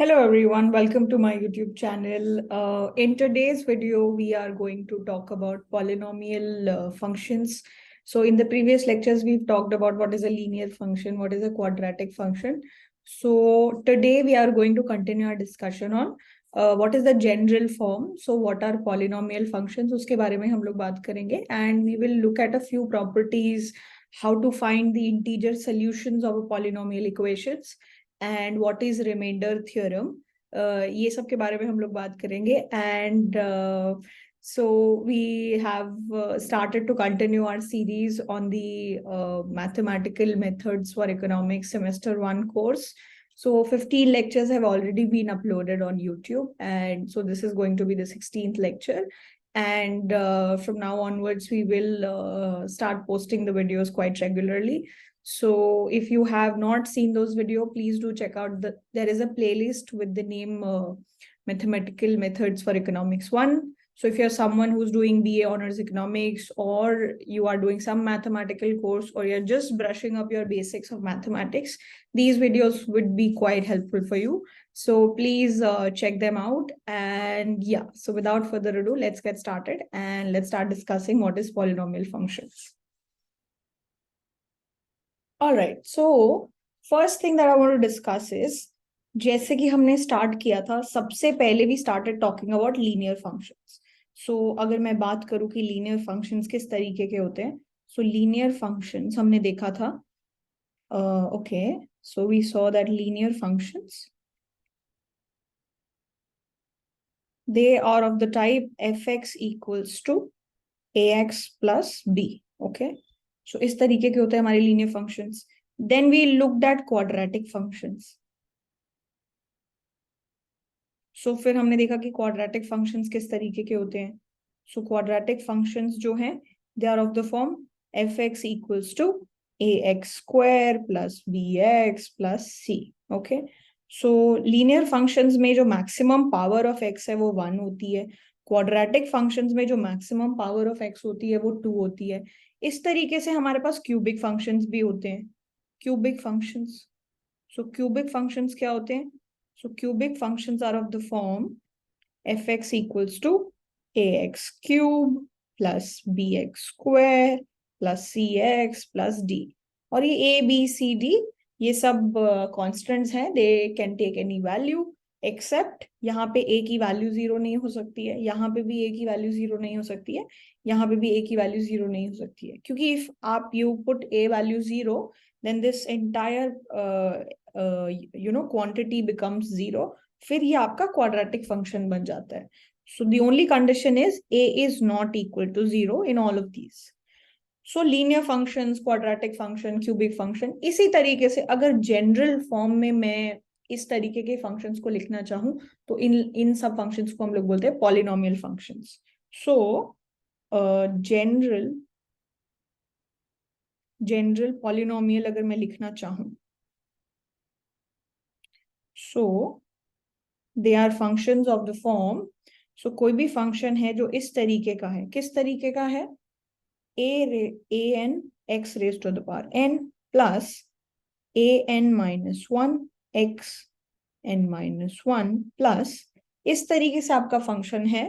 Hello everyone, welcome to my YouTube channel. In today's video, we are going to talk about polynomial functions. So in the previous lectures, we've talked about what is a linear function, what is a quadratic function. So today we are going to continue our discussion on what is the general form. So what are polynomial functions, उसके बारे में हम लोग बात करेंगे, and we will look at a few properties, how to find the integer solutions of a polynomial equations, and what is remainder theorem, ये सब के बारे में हम लोग बात करेंगे. And so we have started to continue our series on the mathematical methods for economics semester 1 course. So 15 lectures have already been uploaded on YouTube, and so this is going to be the 16th lecture. And from now onwards we will start posting the videos quite regularly. So if you have not seen those videos, please do check out there is a playlist with the name Mathematical Methods for Economics 1. So if you're someone who's doing BA Honors Economics, or you are doing some mathematical course, or you're just brushing up your basics of mathematics, these videos would be quite helpful for you. So please check them out. And yeah, so without further ado, let's get started and let's start discussing what is polynomial functions. All right, so first thing that I want to discuss is, जैसे कि हमने start किया था, सबसे पहले we started talking about linear functions. So अगर मैं बात करूं कि linear functions किस तरीके के होते हैं, so linear functions हमने देखा था. Okay, so we saw that linear functions, they are of the type fx equals to ax plus b. Okay, so इस तरीके के होते हैं हमारे linear functions. Then we looked at quadratic functions. So फिर हमने देखा कि quadratic functions किस तरीके के होते हैं. So quadratic functions जो हैं, they are of the form fx equals to ax square plus bx plus c. Okay, so linear functions में जो maximum power of x है वो 1 होती है. quadratic functions में जो maximum power of x होती है वो 2 होती है. इस तरीके से हमारे पास cubic functions भी होते हैं. cubic functions, so cubic functions क्या होते हैं? So cubic functions are of the form fx equals to ax cube plus bx square plus cx plus d. और ये a b c d ये सब constants हैं. They can take any value except यहाँ पे a की value 0 नहीं हो सकती है, यहाँ पे भी a की वैल्यू 0 नहीं हो सकती है, यहाँ पे भी a की वैल्यू 0 नहीं हो सकती है. क्योंकि if आप you put a value 0, then this entire quantity becomes 0. फिर ये आपका quadratic function बन जाता है. So the only condition is a is not equal to 0 in all of these. So linear functions, quadratic function, cubic function, इसी तरीके से अगर general form में मैं इस तरीके के functions को लिखना चाहूँ, तो इन सब functions को हम लोग बोलते हैं polynomial functions. So general polynomial अगर मैं लिखना चाहूँ, so they are functions of the form. So कोई भी function है जो इस तरीके का है, किस तरीके का है? an x raised to the power n plus an minus 1 x n minus 1 plus इस तरीके से आपका फंक्शन है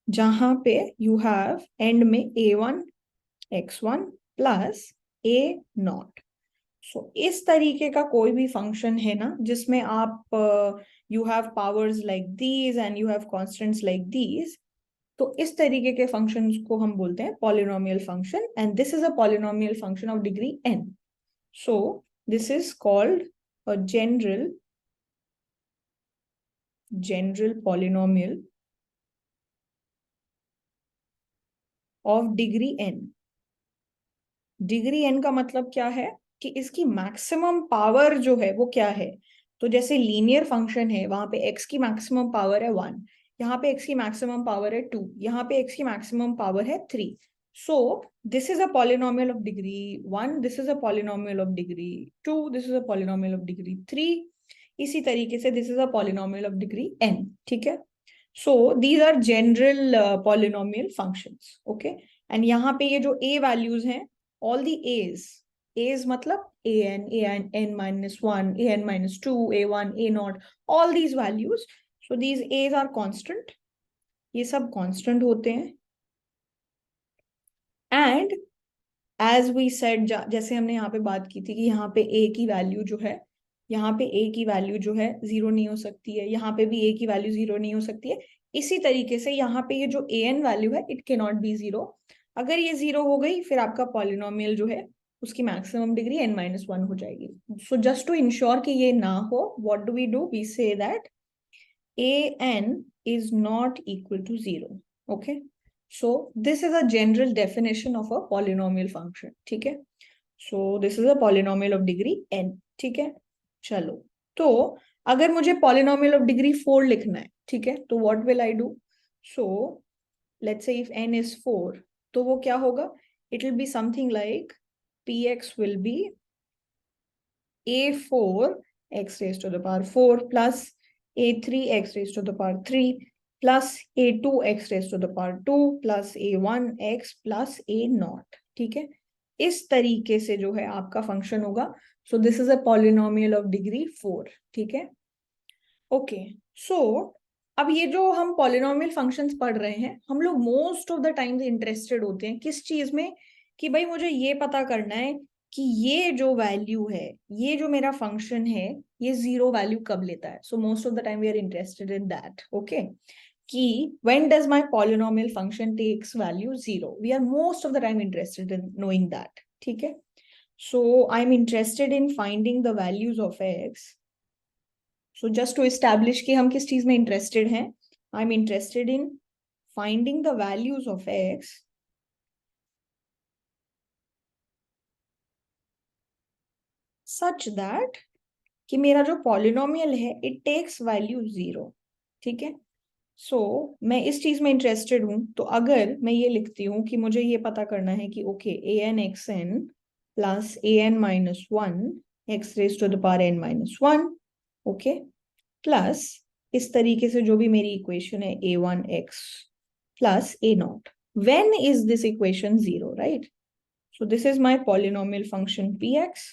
जहां पे you have end में a1 x1 plus a naught. So इस तरीके का कोई भी फंक्शन है ना जिसमें आप you have powers like these and you have constants like these, तो इस तरीके के फंक्शंस को हम बोलते हैं polynomial function. And this is a polynomial function of degree n. So this is called a general polynomial of degree n. Degree n का मतलब क्या है कि इसकी मैक्सिमम पावर जो है वो क्या है. तो जैसे लीनियर फंक्शन है, वहां पे x की मैक्सिमम पावर है 1, यहाँ पे x की मैक्सिमम पावर है 2, यहाँ पे x की मैक्सिमम पावर है 3. So this is a polynomial of degree 1, this is a polynomial of degree 2, this is a polynomial of degree 3. इसी तरीके से this is a polynomial of degree n. ठीक है. So these are general polynomial functions. Okay. And यहाँ पे ये जो a values हैं, all the a's, A's मतलब an n minus 1, an minus 2, a1, a naught, all these values. So these A's are constant. ये सब constant होते हैं. And as we said, जैसे हमने यहाँ पे बात की थी कि यहाँ पे a की वैल्यू जो है, यहाँ पे a की वैल्यू जो है जीरो नहीं हो सकती है, यहाँ पे भी a की वैल्यू जीरो नहीं हो सकती है. इसी तरीके से यहाँ पे ये जो an वैल्यू है, it can not be zero. अगर ये जीरो हो गई, फिर आपका पॉलिनोमियल जो है उसकी मैक्सिमम डिग्री n-1 हो जाएगी. सो जस्ट टू इंश्योर कि ये ना हो, what do, we say that an is not equal to zero. Okay, so this is a general definition of a polynomial function. ठीक है, so this is a polynomial of degree n. ठीक है, चलो, तो अगर मुझे polynomial of degree 4 लिखना है, ठीक है, तो what will I do? So let's say if n is 4, तो वो क्या होगा? It will be something like px will be a4 x raised to the power 4 plus a3 x raised to the power 3 plus a2 x raised to the power 2 plus a1 x plus a naught. ठीक है, इस तरीके से जो है आपका function होगा. सो this is a polynomial of degree 4. ठीक है, ओके. सो अब ये जो हम पॉलिनोमियल फंक्शंस पढ़ रहे हैं, हम लोग most of the times interested होते हैं किस चीज में, कि भाई मुझे ये पता करना है कि ये जो वैल्यू है, ये जो मेरा फंक्शन है, ये जीरो वैल्यू कब लेता है. So most of the time we are interested in that. Okay, कि when does my polynomial function takes value 0, we are most of the time interested in knowing that. ठीक है, so I'm interested in finding the values of x. So just to establish कि हम किस चीज में interested हैं, I'm interested in finding the values of x such that कि मेरा जो polynomial है it takes value 0. ठीक है, सो मैं इस चीज में इंटरेस्टेड हूं. तो अगर मैं ये लिखती हूँ कि मुझे ये पता करना है कि okay an xn plus an-1 x raise to the power n-1, okay, plus इस तरीके से जो भी मेरी इक्वेशन है a1x plus a not. When is this equation zero, right? So this is my polynomial function px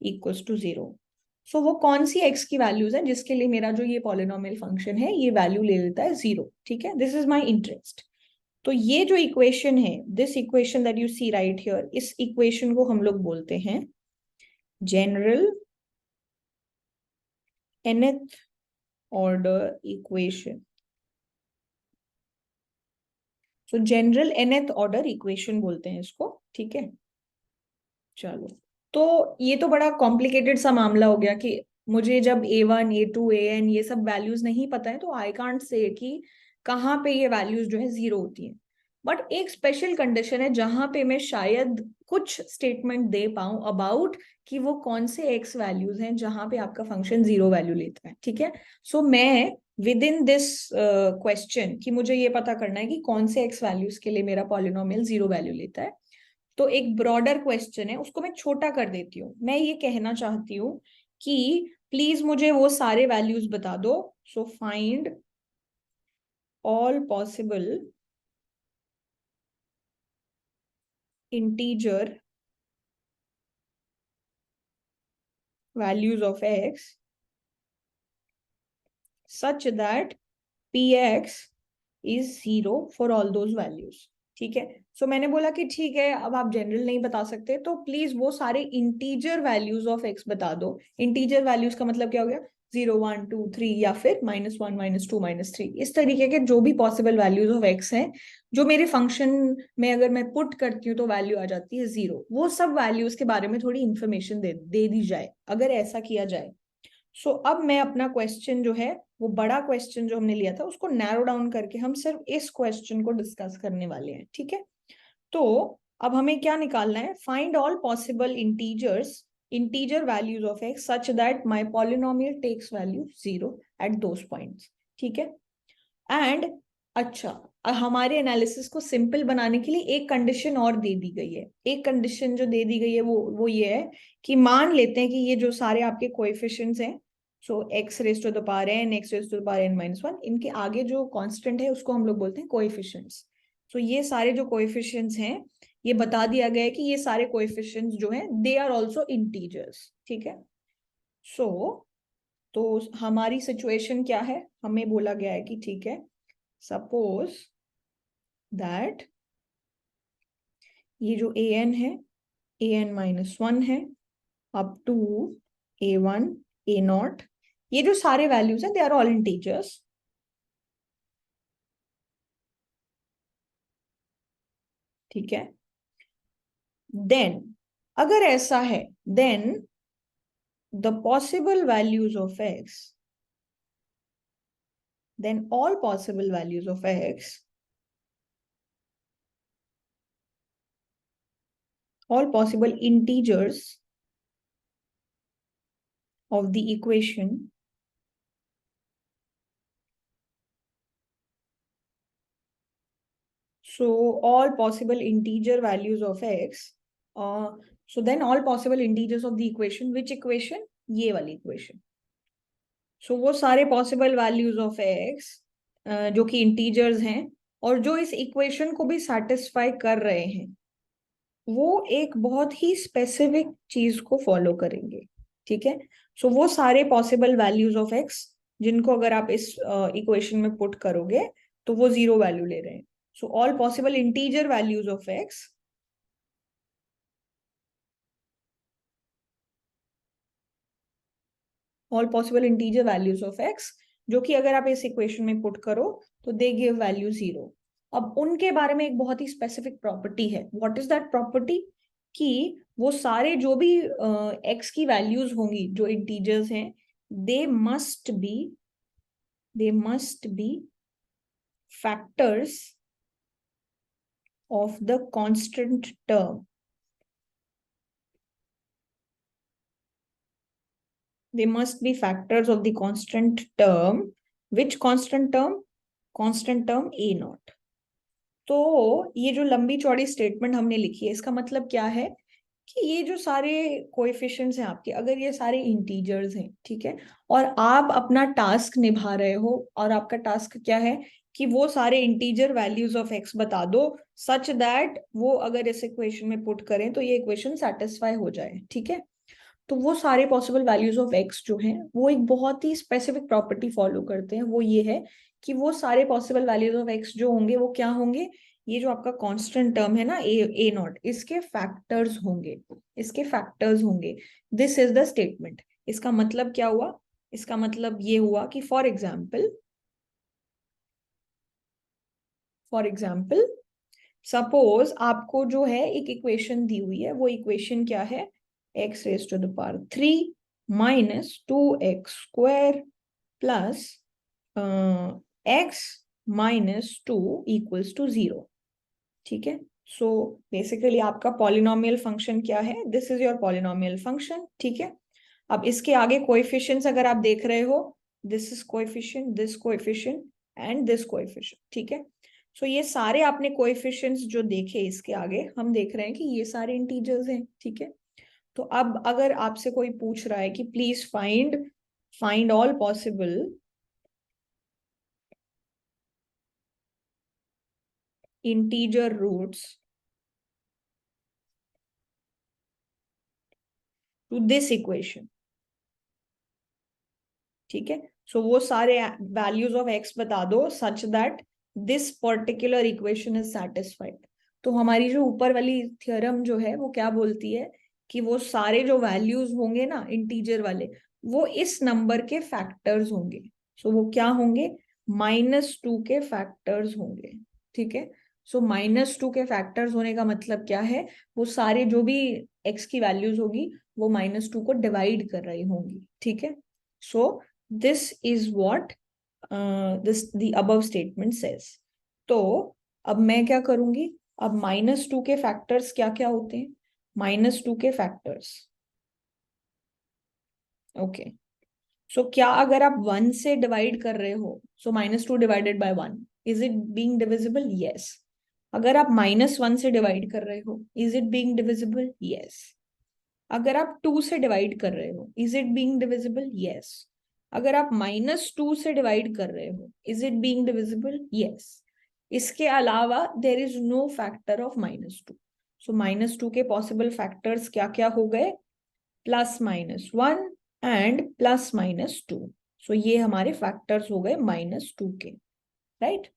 equals to zero. So वो कौन सी x की वैल्यूज है जिसके लिए मेरा जो ये पॉलिनोमियल फंक्शन है ये वैल्यू ले लेता है जीरो. ठीक है, दिस इज माय इंटरेस्ट. तो ये जो इक्वेशन है, this equation that you see right here, इस इक्वेशन को हम लोग बोलते हैं general nth order equation. So general nth order equation बोलते हैं इसको. ठीक है, चलो, तो ये तो बड़ा कॉम्प्लिकेटेड सा मामला हो गया कि मुझे जब a1 a2 an ये सब वैल्यूज नहीं पता है, तो आई कांट से कि कहाँ पे ये वैल्यूज जो है जीरो होती हैं. बट एक स्पेशल कंडीशन है जहां पे मैं शायद कुछ स्टेटमेंट दे पाऊं अबाउट कि वो कौन से एक्स वैल्यूज हैं जहां पे आपका फंक्शन जीरो वैल्यू लेता है. ठीक है, सो मैं विद इन दिस क्वेश्चन कि मुझे ये पता करना है कि कौन से एक्स वैल्यूज के लिए मेरा पॉलिनोमियल जीरो वैल्यू लेता है, तो एक ब्रॉडर क्वेश्चन है, उसको मैं छोटा कर देती हूँ. मैं ये कहना चाहती हूँ कि प्लीज मुझे वो सारे वैल्यूज बता दो. So find all possible integer values of x such that px is zero for all those values. ठीक है, सो मैंने बोला कि ठीक है, अब आप जनरल नहीं बता सकते तो प्लीज वो सारे इंटीजर वैल्यूज ऑफ एक्स बता दो. इंटीजर वैल्यूज का मतलब क्या हो गया? 0 1 2 3 या फिर -1 -2 -3, इस तरीके के जो भी पॉसिबल वैल्यूज ऑफ एक्स हैं जो मेरे फंक्शन में अगर मैं पुट करती हूँ तो वैल्यू आ जाती है जीरो, वो सब वैल्यूज के बारे में थोड़ी इंफॉर्मेशन दे दी जाए. अगर ऐसा किया जाए, सो अब मैं अपना क्वेश्चन जो है, वो बड़ा क्वेश्चन जो हमने लिया था उसको नैरो डाउन करके हम सिर्फ इस क्वेश्चन को डिस्कस करने वाले हैं. ठीक है, तो अब हमें क्या निकालना है? Find all possible integer values of x such that my polynomial takes value zero at those points. ठीक है, एंड अच्छा, हमारे एनालिसिस को सिंपल बनाने के लिए एक कंडीशन और दे दी गई है. एक कंडीशन जो दे दी गई है वो ये है कि मान लेते हैं कि ये जो सारे आपके कोएफिशिएंट्स हैं, so x raise to the power n, x raise to the power n-1, इनके आगे जो कांस्टेंट है उसको हम लोग बोलते हैं कोएफिशिएंट्स. सो ये सारे जो कोएफिशिएंट्स हैं ये बता दिया गया है कि ये सारे कोएफिशिएंट्स जो हैं दे आर आल्सो इंटीजर्स, ठीक है। सो तो हमारी सिचुएशन क्या है, हमें बोला गया है कि ठीक है, सपोज दैट ये जो ए एन है, ए एन माइनस वन है, up to a one, a not, ये जो सारे वैल्यूज हैं दे आर ऑल इंटीजर्स। ठीक है, देन अगर ऐसा है, then the possible values of x, then all possible values of x, all possible integers of the equation so all possible integer values of x, so then all possible integers of the equation, which equation, ये वाली equation, so वो सारे possible values of x जो कि integers हैं और जो इस equation को भी satisfy कर रहे हैं, वो एक बहुत ही स्पेसिफिक चीज को फॉलो करेंगे। ठीक है, सो वो सारे पॉसिबल वैल्यूज ऑफ एक्स जिनको अगर आप इस इक्वेशन में पुट करोगे तो वो जीरो वैल्यू ले रहे हैं। So all possible integer values of x, all possible integer values of x जो कि अगर आप इस इक्वेशन में पुट करो तो दे गिव वैल्यू जीरो। अब उनके बारे में एक बहुत ही स्पेसिफिक प्रॉपर्टी है। What is that property? कि वो सारे जो भी एक्स की वैल्यूज होंगी जो इंटीजर्स हैं, they must be they must be factors of the constant term. They must be factors of the constant term. Which constant term? Constant term a naught. तो ये जो लंबी चौड़ी स्टेटमेंट हमने लिखी है, इसका मतलब क्या है कि ये जो सारे कोएफिशिएंट्स हैं आपके, अगर ये सारे इंटीजर्स हैं, ठीक है, और आप अपना टास्क निभा रहे हो, और आपका टास्क क्या है कि वो सारे इंटीजर वैल्यूज ऑफ एक्स बता दो सच दैट वो अगर इस इक्वेशन में पुट करें तो ये इक्वेशन सेटिस्फाई हो जाए। ठीक है, तो वो सारे पॉसिबल वैल्यूज ऑफ एक्स जो हैं वो एक बहुत ही स्पेसिफिक प्रॉपर्टी फॉलो करते हैं। वो ये है कि वो सारे पॉसिबल वैल्यूज ऑफ एक्स जो होंगे वो क्या होंगे, ये जो आपका कांस्टेंट टर्म है ना ए नॉट, इसके फैक्टर्स होंगे, इसके फैक्टर्स होंगे। This is the statement. इसका मतलब क्या हुआ? इसका मतलब ये हुआ कि फॉर एग्जाम्पल सपोज आपको जो है एक इक्वेशन दी हुई है, वो इक्वेशन क्या है, x raise to the power 3 minus 2x² plus x minus 2 equals to 0। ठीक है, सो बेसिकली आपका पॉलिनोमियल फंक्शन क्या है, this is your polynomial function. ठीक है, अब इसके आगे कोएफिशिएंट्स अगर आप देख रहे हो, this is coefficient, this coefficient and this coefficient. ठीक है, सो ये सारे आपने कोएफिशिएंट्स जो देखे, इसके आगे हम देख रहे हैं कि ये सारे इंटीजर्स हैं। ठीक है, तो अब अगर आपसे कोई पूछ रहा है कि please find all possible integer roots to this equation, ठीक है, सो वो सारे वैल्यूज ऑफ एक्स बता दो such that this particular equation is satisfied. तो हमारी जो ऊपर वाली थ्योरम जो है वो क्या बोलती है कि वो सारे जो वैल्यूज होंगे ना इंटीजर वाले, वो इस नंबर के फैक्टर्स होंगे। सो वो क्या होंगे, -2 के फैक्टर्स होंगे। ठीक है, सो -2 के फैक्टर्स होने का मतलब क्या है, वो सारे जो भी एक्स की वैल्यूज होगी वो -2 को डिवाइड कर रही होंगी। ठीक है, so this is what this the above statement says. तो अब मैं क्या करूंगी, अब -2 के फैक्टर्स क्या क्या होते हैं, -2 के फैक्टर्स, ओके, सो क्या अगर आप 1 से डिवाइड कर रहे हो, so -2 divided by 1, is it being divisible? Yes. अगर आप -1 से डिवाइड कर रहे हो, is it being divisible? Yes. अगर आप 2 से डिवाइड कर रहे हो, is it being divisible? Yes. अगर आप -2 से डिवाइड कर रहे हो, is it being divisible? Yes. इसके अलावा there is no factor of -2। So -2 के पॉसिबल फैक्टर्स क्या क्या हो गए, +-1 एंड +-2। सो ये हमारे फैक्टर्स हो गए -2 के, राइट।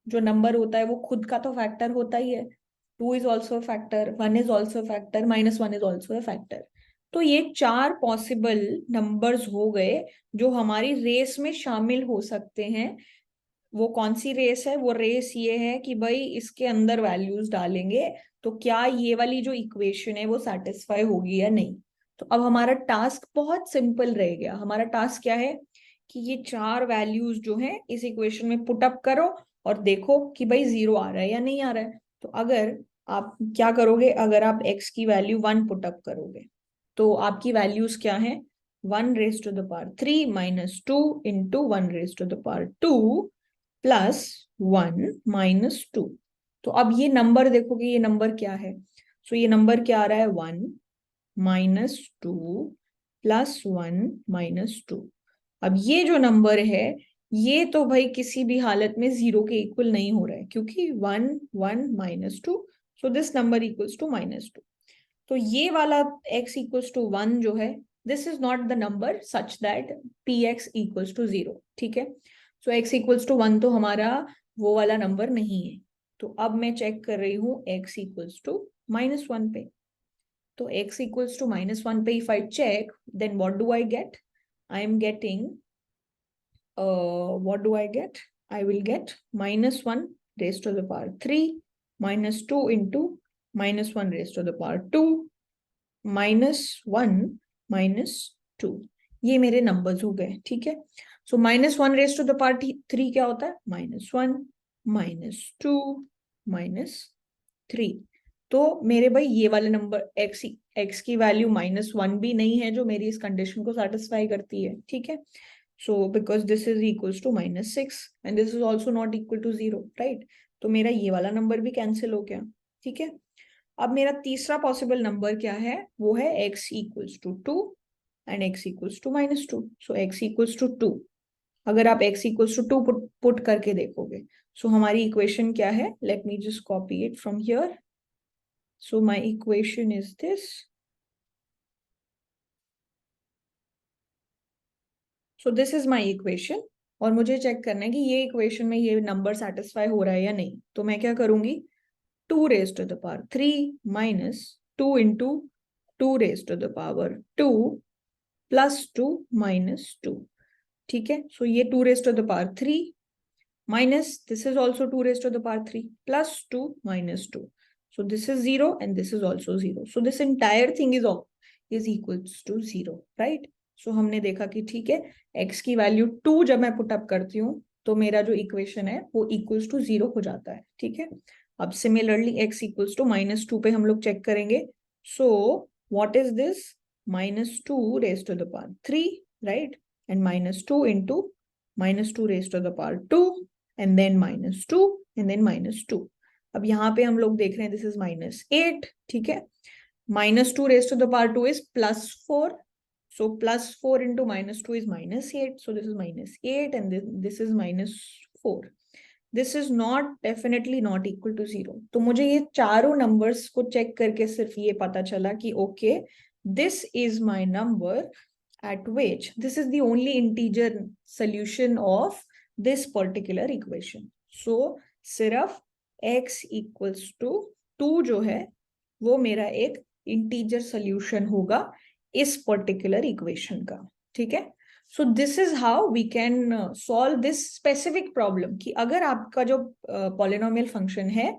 जो नंबर होता है वो खुद का तो फैक्टर होता ही है, 2 is also factor, 1 is also factor, -1 is also a factor. तो ये 4 पॉसिबल नंबर्स हो गए जो हमारी रेस में शामिल हो सकते हैं। वो कौन सी रेस है, वो रेस ये है कि भाई इसके अंदर वैल्यूज डालेंगे तो क्या ये वाली जो इक्वेशन है वो सेटिस्फाई होगी या नहीं। तो अब हमारा टास्क बहुत सिंपल रह गया। हमारा टास्क क्या है कि ये 4 वैल्यूज जो है इस इक्वेशन में पुट अप करो और देखो कि भाई 0 आ रहा है या नहीं आ रहा है। तो अगर आप क्या करोगे, अगर आप x की वैल्यू 1 पुट अप करोगे तो आपकी वैल्यूज क्या है, 1 raised to the power 3 -2 into 1 raised to the power 2 +1 - 2। तो अब ये नंबर देखोगे, ये नंबर क्या है। सो ये नंबर क्या आ रहा है, 1 -2 +1 - 2। अब ये जो नंबर है ये तो भाई किसी भी हालत में 0 के इक्वल नहीं हो रहा है, क्योंकि 1 1 -2, so this number equals to -2। तो ये वाला x इक्वल्स टू 1 जो है, this is not the number such that px equals to 0, ठीक है। सो x इक्वल्स टू 1 तो हमारा वो वाला नंबर नहीं है। तो अब मैं चेक कर रही हूँ x इक्वल्स टू -1 पे। तो x इक्वल्स टू -1 पे if I check, then what do I get, I am getting what do I get? I will get -1 raised to the power 3 -2 into -1 raised to the power 2 -1 -2। ये मेरे numbers हो गए, ठीक है। सो -1 raise to the power 3 क्या होता है, -1 -2 -3। तो मेरे भाई ये वाले नंबर x की वैल्यू -1 भी नहीं है जो मेरी इस कंडीशन को सेटिस्फाई करती है, ठीक है। So because this is equals to -6 and this is also not equal to 0, right. तो मेरा ये वाला नंबर भी कैंसिल हो गया, ठीक है। अब मेरा तीसरा पॉसिबल नंबर क्या है, वो है x equals to 2 and x equals to -2। So x equals to 2, अगर आप x इक्वल्स टू 2 पुट करके देखोगे, सो हमारी इक्वेशन क्या है, let me just copy it from here. So my equation is this. So this is my equation और मुझे check करना है कि ये इक्वेशन में ये नंबर सेटिस्फाई हो रहा है या नहीं। तो मैं क्या करूंगी, 2 raised to the power 3 minus 2 into 2 raised to the power 2 plus 2 minus 2, ठीक है। सो ये 2 raised to the power 3 minus this is also 2 raised to the power 3 plus 2 minus 2. So this is 0 and this is also 0. So this entire thing is equals to 0, right? So हमने देखा कि ठीक है, x की value 2 जब मैं put up करती हूँ तो मेरा जो इक्वेशन है वो इक्वल्स टू 0 हो जाता है, ठीक है। अब सिमिलरली x इक्वल्स टू -2 पे हम लोग चेक करेंगे। So what is this, -2 raised to the power 3, right? And -2 into -2 raised to the power 2 and then -2 and then -2। अब यहाँ पे हम लोग देख रहे हैं दिस इज -8, ठीक है। -2 raised to the power 2 is +4, so +4 into -2 is -8, so this is -8 and this is -4। This is not definitely not equal to 0। तो मुझे ये चारों नंबर्स को चेक करके सिर्फ ये पता चला कि okay, this is my number at which this is the only integer solution of this particular equation. So सिर्फ x equals to 2 जो है वो मेरा एक integer solution होगा इस particular equation का, ठीक है। So this is how we can solve this specific problem कि अगर आपका जो पॉलिनोमियल फंक्शन है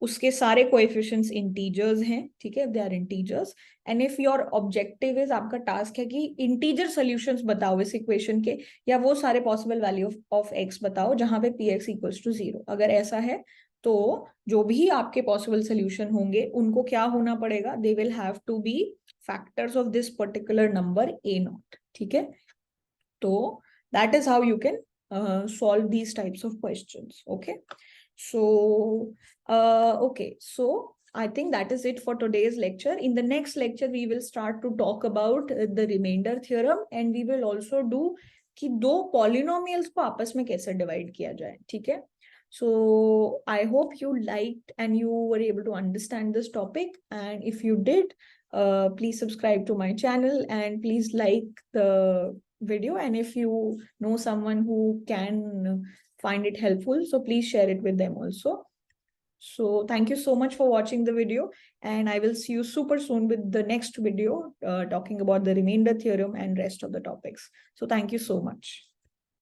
उसके सारे कोएफिशिएंट्स इंटीजर्स हैं, ठीक है, they are integers, and if your objective is, आपका टास्क है कि इंटीजर सॉल्यूशंस बताओ इस इक्वेशन के, या वो सारे पॉसिबल वैल्यू ऑफ एक्स बताओ जहां पे px इक्वल्स टू 0। अगर ऐसा है तो जो भी आपके पॉसिबल सोल्यूशन होंगे उनको क्या होना पड़ेगा, they will have to be factors of this particular number a0, ठीक है। तो that is how you can solve these types of questions, okay। So okay, so I think that is it for today's lecture. In the next lecture we will start to talk about the remainder theorem and we will also do कि दो polynomials को आपस में कैसे divide किया जाए, ठीक है। So I hope you liked and you were able to understand this topic. And if you did, please subscribe to my channel and please like the video. And if you know someone who can find it helpful, so please share it with them also. So thank you so much for watching the video, and I will see you super soon with the next video talking about the remainder theorem and rest of the topics. So thank you so much.